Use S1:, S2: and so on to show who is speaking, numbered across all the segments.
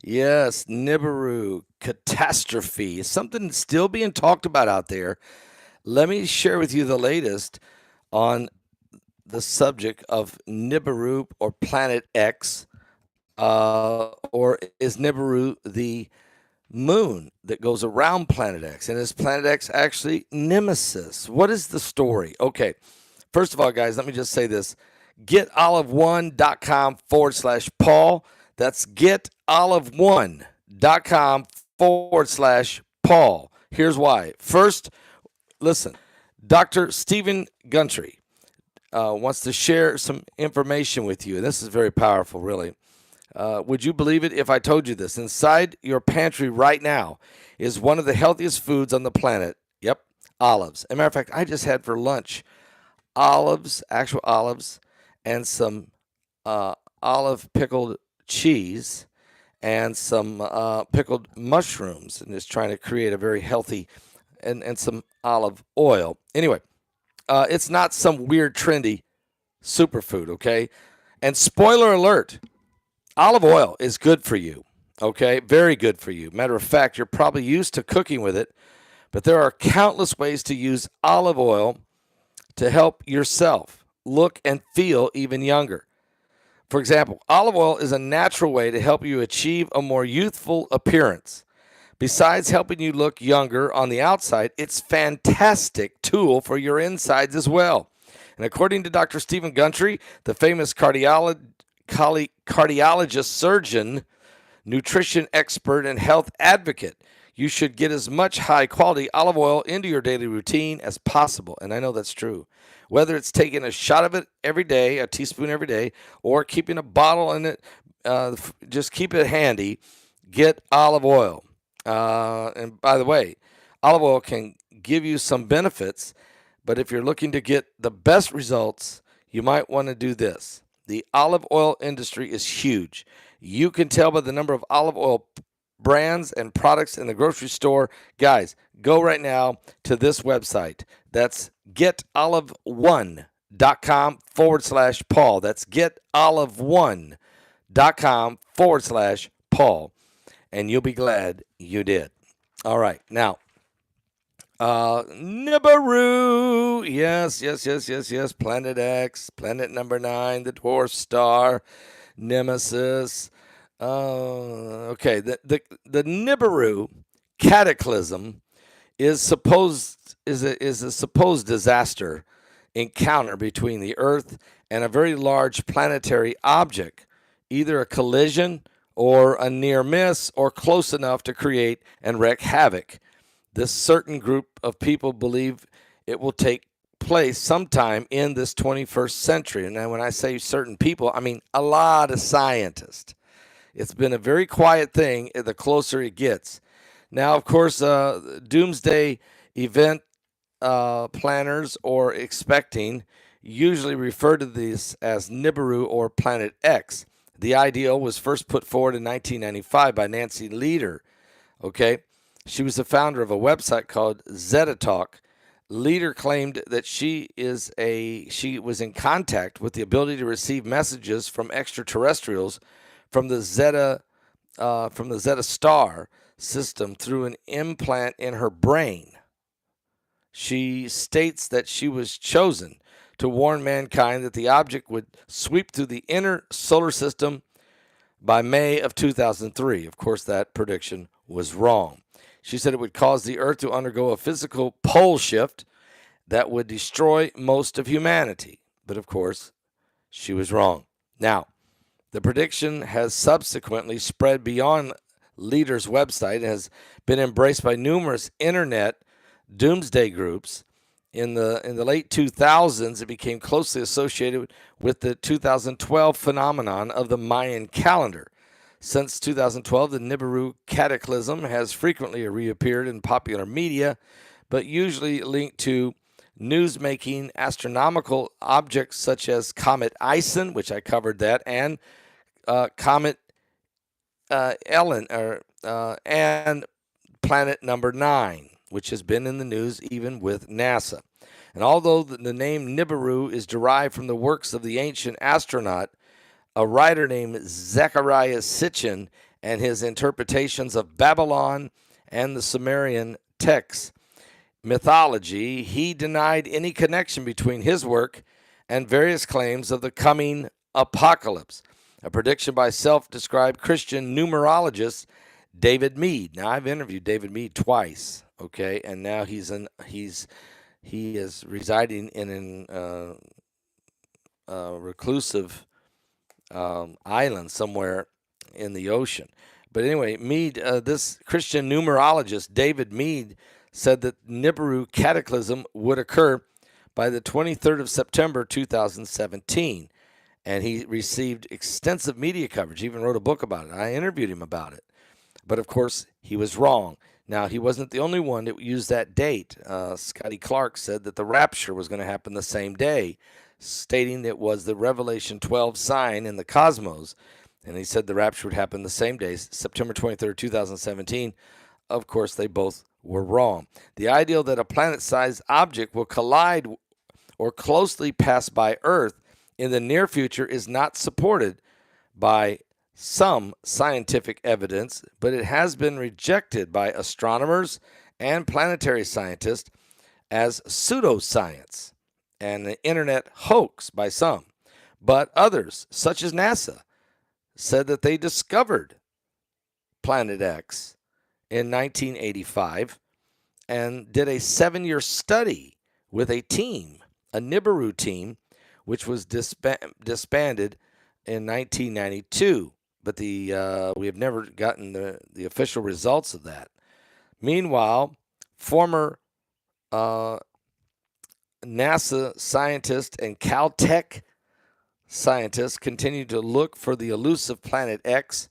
S1: Yes, Nibiru, Catastrophe is something still being talked about out there. Let me share with you the latest on the subject of Nibiru or Planet X, or is Nibiru the moon that goes around Planet X? And is Planet X actually Nemesis? What is the story? Okay, first of all, guys, let me just say this: getolive1.com/Paul. That's getolive1.com/Paul. Here's why. First, listen, Dr. Stephen Gundry wants to share some information with you. And this is very powerful, really. Would you believe it if I told you this? Inside your pantry right now is one of the healthiest foods on the planet. Yep, olives. As a matter of fact, I just had for lunch olives, actual olives, and some olive pickled cheese and some pickled mushrooms, and just trying to create a very healthy and some olive oil. Anyway, it's not some weird trendy superfood, okay? And spoiler alert, olive oil is good for you, okay? Very good for you. Matter of fact, you're probably used to cooking with it, but there are countless ways to use olive oil to help yourself look and feel even younger. For example, olive oil is a natural way to help you achieve a more youthful appearance. Besides helping you look younger on the outside, it's a fantastic tool for your insides as well. And according to Dr. Stephen Gundry, the famous cardiologist, surgeon, nutrition expert, and health advocate, you should get as much high quality olive oil into your daily routine as possible. And I know that's true. Whether it's taking a shot of it every day, a teaspoon every day, or keeping a bottle in it, just keep it handy. Get olive oil. And by the way, olive oil can give you some benefits, but if you're looking to get the best results, you might want to do this. The olive oil industry is huge. You can tell by the number of olive oil brands and products in the grocery store. Guys, go right now to this website. That's getolive1.com/Paul. That's getolive1.com/Paul. And you'll be glad you did. All right. Now, Nibiru. Yes. Planet X, planet number 9, the dwarf star, Nemesis. Okay. The Nibiru cataclysm is a supposed disaster encounter between the Earth and a very large planetary object, either a collision or a near miss or close enough to create and wreak havoc. This certain group of people believe it will take place sometime in this 21st century. And when I say certain people, I mean a lot of scientists. It's been a very quiet thing the closer it gets. Now, of course, doomsday event planners or expecting usually refer to this as Nibiru or Planet X. The idea was first put forward in 1995 by Nancy Leader. Okay, she was the founder of a website called Zeta Talk. Leader claimed that she was in contact with the ability to receive messages from extraterrestrials from the Zeta Star system through an implant in her brain. She states that she was chosen to warn mankind that the object would sweep through the inner solar system by May of 2003. Of course, that prediction was wrong. She said it would cause the Earth to undergo a physical pole shift that would destroy most of humanity. But of course, she was wrong. Now, the prediction has subsequently spread beyond Leader's website and has been embraced by numerous internet doomsday groups. In the late 2000s, it became closely associated with the 2012 phenomenon of the Mayan calendar. Since 2012, the Nibiru cataclysm has frequently reappeared in popular media, but usually linked to news-making astronomical objects such as Comet Ison, which I covered that, and Comet Ellen, and Planet Number 9, which has been in the news even with NASA. And although the name Nibiru is derived from the works of the ancient astronaut, a writer named Zecharia Sitchin, and his interpretations of Babylon and the Sumerian texts mythology, he denied any connection between his work and various claims of the coming apocalypse, a prediction by self-described Christian numerologist David Mead. Now, I've interviewed David Mead twice, okay, and now he is residing in a reclusive island somewhere in the ocean. But anyway, Mead, this Christian numerologist David Mead, said that Nibiru cataclysm would occur by the 23rd of September 2017. And he received extensive media coverage. He even wrote a book about it. I interviewed him about it. But of course, he was wrong. Now, he wasn't the only one that used that date. Scotty Clark said that the rapture was going to happen the same day, stating it was the Revelation 12 sign in the cosmos. And he said the rapture would happen the same day, September 23rd, 2017. Of course, they both were wrong. The idea that a planet-sized object will collide or closely pass by Earth in the near future is not supported by some scientific evidence, but it has been rejected by astronomers and planetary scientists as pseudoscience and an internet hoax by some. But others, such as NASA, said that they discovered Planet X in 1985 and did a 7-year study with a team, a Nibiru team, which was disbanded in 1992. But we have never gotten the official results of that. Meanwhile, former NASA scientists and Caltech scientists continue to look for the elusive Planet X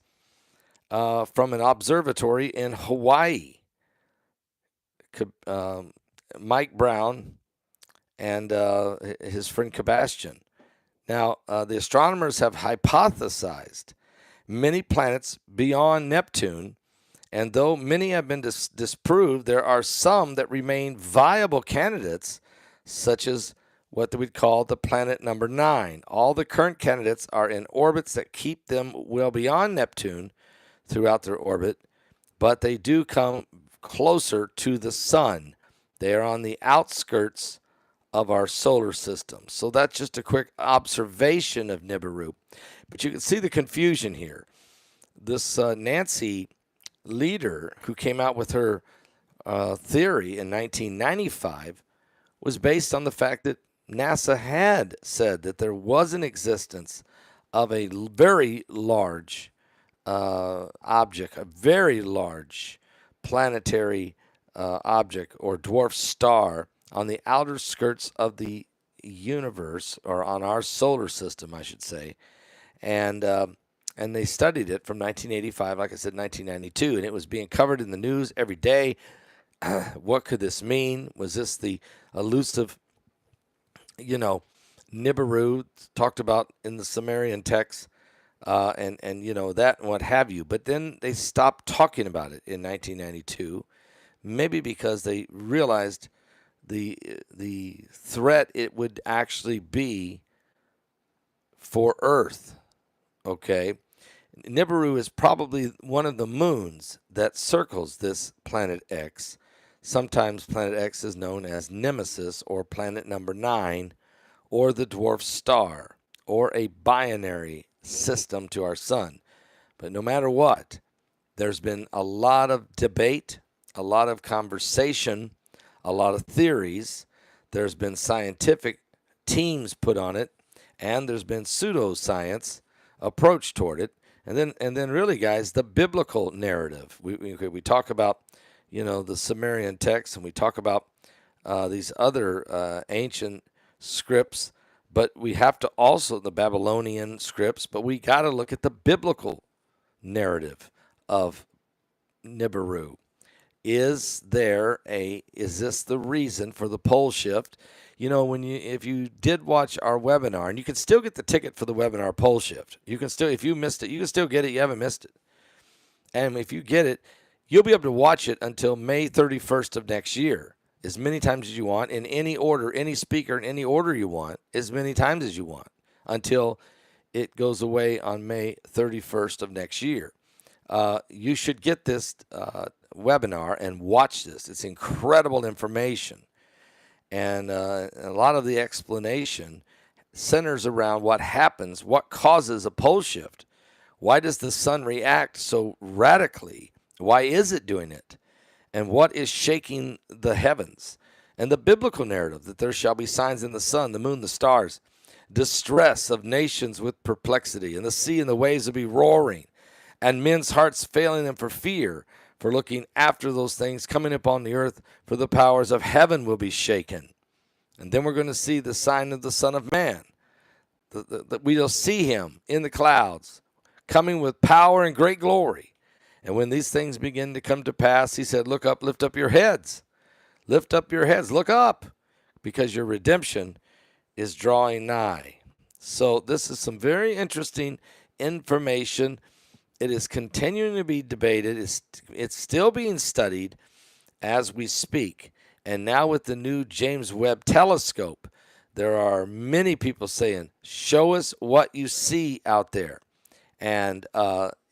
S1: from an observatory in Hawaii. Mike Brown and his friend Sebastian. Now, the astronomers have hypothesized many planets beyond Neptune, and though many have been disproved, there are some that remain viable candidates, such as what we'd call the planet number 9. All the current candidates are in orbits that keep them well beyond Neptune throughout their orbit, but they do come closer to the sun. They are on the outskirts of our solar system. So that's just a quick observation of Nibiru. But you can see the confusion here. This Nancy leader who came out with her theory in 1995 was based on the fact that NASA had said that there was an existence of a very large object, a very large planetary object or dwarf star on the outer skirts of the universe, or on our solar system, I should say. And they studied it from 1985, like I said, 1992, and it was being covered in the news every day. What could this mean? Was this the elusive, Nibiru talked about in the Sumerian text, and that and what have you? But then they stopped talking about it in 1992, maybe because they realized the threat it would actually be for Earth. Okay, Nibiru is probably one of the moons that circles this Planet X. Sometimes Planet X is known as Nemesis, or planet number 9, or the dwarf star, or a binary system to our sun. But no matter what, there's been a lot of debate, a lot of conversation, a lot of theories. There's been scientific teams put on it, and there's been pseudoscience approach toward it. And then really, guys, the biblical narrative. We talk about, the Sumerian text, and we talk about these other ancient scripts, but we have to also, the Babylonian scripts, but we got to look at the biblical narrative of Nibiru. Is this the reason for the pole shift? If you did watch our webinar, and you can still get the ticket for the webinar pole shift. You can still, if you missed it, you can still get it. You haven't missed it. And if you get it, you'll be able to watch it until May 31st of next year, as many times as you want, in any order, any speaker in any order you want, as many times as you want, until it goes away on May 31st of next year. You should get this webinar and watch this. It's incredible information. And a lot of the explanation centers around what happens, what causes a pole shift. Why does the sun react so radically? Why is it doing it? And what is shaking the heavens? And the biblical narrative that there shall be signs in the sun, the moon, the stars, distress of nations with perplexity, and the sea and the waves will be roaring, and men's hearts failing them for fear, for looking after those things coming upon the earth, for the powers of heaven will be shaken. And then we're going to see the sign of the Son of Man. We will see him in the clouds, coming with power and great glory. And when these things begin to come to pass, he said, look up, lift up your heads. Lift up your heads, look up, because your redemption is drawing nigh. So this is some very interesting information. It is continuing to be debated. It's still being studied as we speak. And now with the new James Webb telescope, there are many people saying, show us what you see out there. And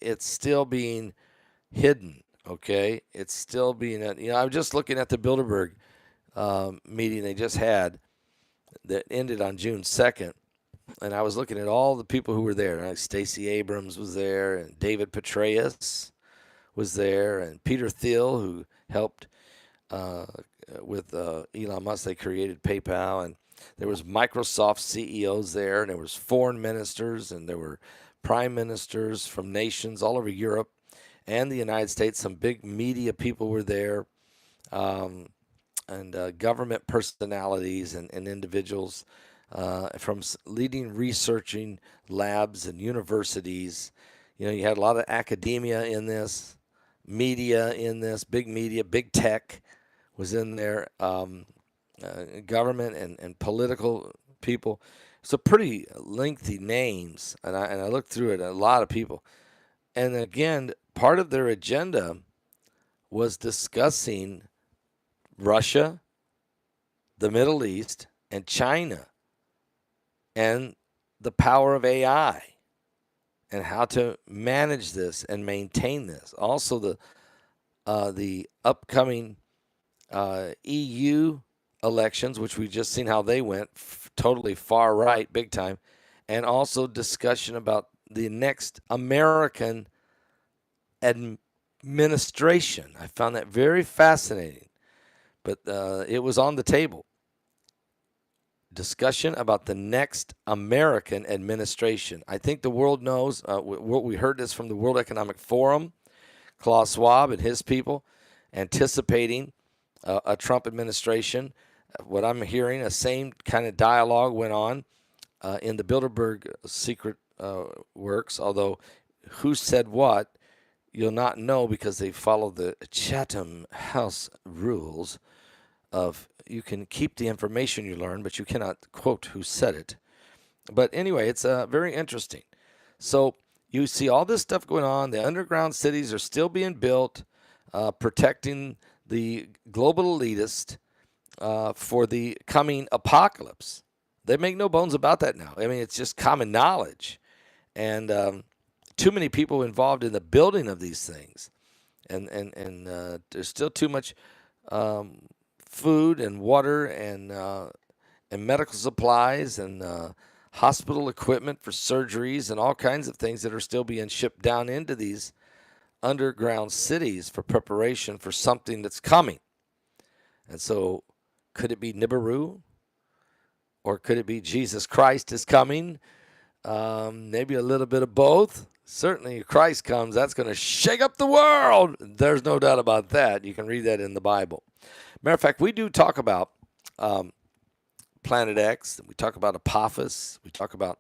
S1: it's still being hidden, okay? It's still being, I'm just looking at the Bilderberg meeting they just had that ended on June 2nd. And I was looking at all the people who were there. Like Stacey Abrams was there, and David Petraeus was there, and Peter Thiel, who helped with Elon Musk. They created PayPal, and there was Microsoft CEOs there, and there was foreign ministers, and there were prime ministers from nations all over Europe and the United States. Some big media people were there, and government personalities and individuals from leading researching labs and universities. You had a lot of academia in this, media in this, big media, big tech was in there, government and political people. So pretty lengthy names, and I looked through it, a lot of people. And again, part of their agenda was discussing Russia, the Middle East, and China, and the power of AI, and how to manage this and maintain this. Also, the upcoming EU elections, which we've just seen how they went, totally far right, big time, and also discussion about the next American administration. I found that very fascinating, but it was on the table. Discussion about the next American administration. I think the world knows. We heard this from the World Economic Forum, Klaus Schwab and his people, anticipating a Trump administration. What I'm hearing, a same kind of dialogue went on in the Bilderberg secret works, although who said what, you'll not know, because they follow the Chatham House rules of you can keep the information you learn, but you cannot quote who said it. But anyway, it's very interesting. So you see all this stuff going on. The underground cities are still being built, protecting the global elitist for the coming apocalypse. They make no bones about that now. I mean, it's just common knowledge. And too many people involved in the building of these things. And there's still too much food and water and medical supplies and hospital equipment for surgeries and all kinds of things that are still being shipped down into these underground cities for preparation for something that's coming. And so could it be Nibiru? Or could it be Jesus Christ is coming? Maybe a little bit of both. Certainly if Christ comes, that's going to shake up the world. There's no doubt about that. You can read that in the Bible. Matter of fact, we do talk about Planet X. We talk about Apophis. We talk about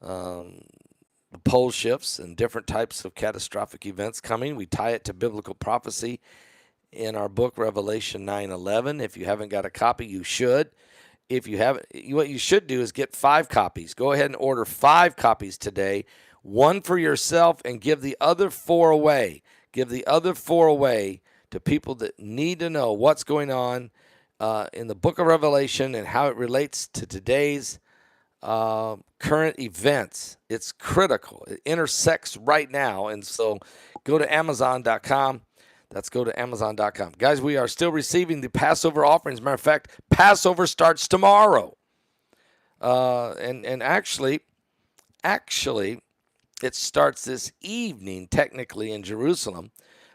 S1: the pole shifts and different types of catastrophic events coming. We tie it to biblical prophecy in our book, Revelation 9:11. If you haven't got a copy, you should. If you haven't, what you should do is get 5 copies. Go ahead and order 5 copies today, 1 for yourself, and give the other 4 away. Give the other 4 away to people that need to know what's going on in the book of Revelation and how it relates to today's current events. It's critical. It intersects right now. And so go to Amazon.com. Go to Amazon.com. Guys, we are still receiving the Passover offerings. Matter of fact, Passover starts tomorrow. And actually, it starts this evening, technically, in Jerusalem.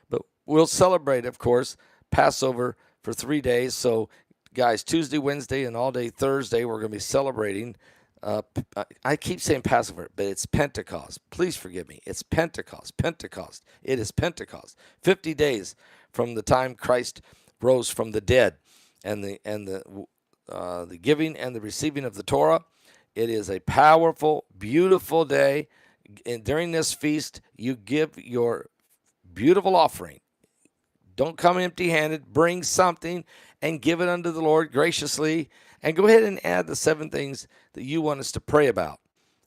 S1: But we'll celebrate, of course, Passover for 3 days. So, guys, Tuesday, Wednesday, and all day Thursday, we're going to be celebrating. I keep saying Passover, but it's Pentecost. Please forgive me. It's Pentecost. Pentecost. It is Pentecost. 50 days from the time Christ rose from the dead, and the giving and the receiving of the Torah. It is a powerful, beautiful day. And during this feast, you give your beautiful offering. Don't come empty-handed. Bring something and give it unto the Lord graciously. And go ahead and add the 7 things that you want us to pray about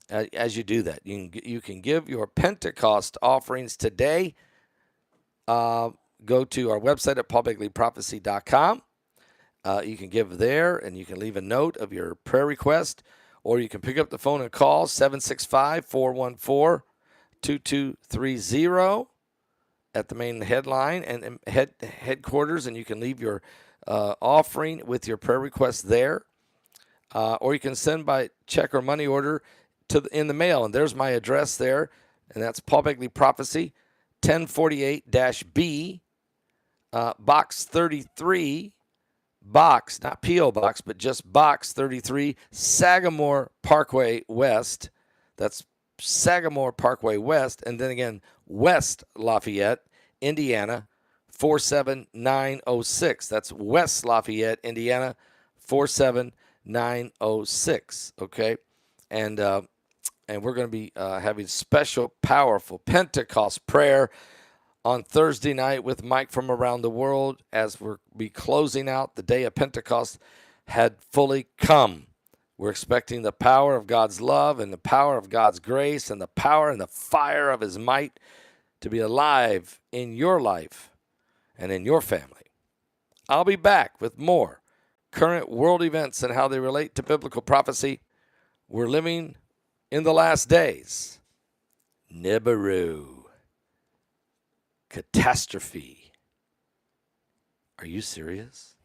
S1: as you do that. You can give your Pentecost offerings today. Go to our website at paulbegleyprophecy.com. You can give there, and you can leave a note of your prayer request, or you can pick up the phone and call 765-414-2230 at the main headline and headquarters, and you can leave your offering with your prayer request there. Or you can send by check or money order in the mail, and there's my address there, and that's Paul Begley Prophecy, 1048-B, Box 33, Box, not P.O. Box, but just Box 33, Sagamore Parkway West. That's Sagamore Parkway West, and then again, West Lafayette, Indiana, 47906. That's West Lafayette, Indiana, 47906. Okay, and we're going to be having special, powerful Pentecost prayer on Thursday night with Mike from around the world, as we'll be closing out the day of Pentecost had fully come. We're expecting the power of God's love and the power of God's grace and the power and the fire of his might to be alive in your life and in your family. I'll be back with more current world events and how they relate to biblical prophecy. We're living in the last days. Nibiru. Catastrophe. Are you serious?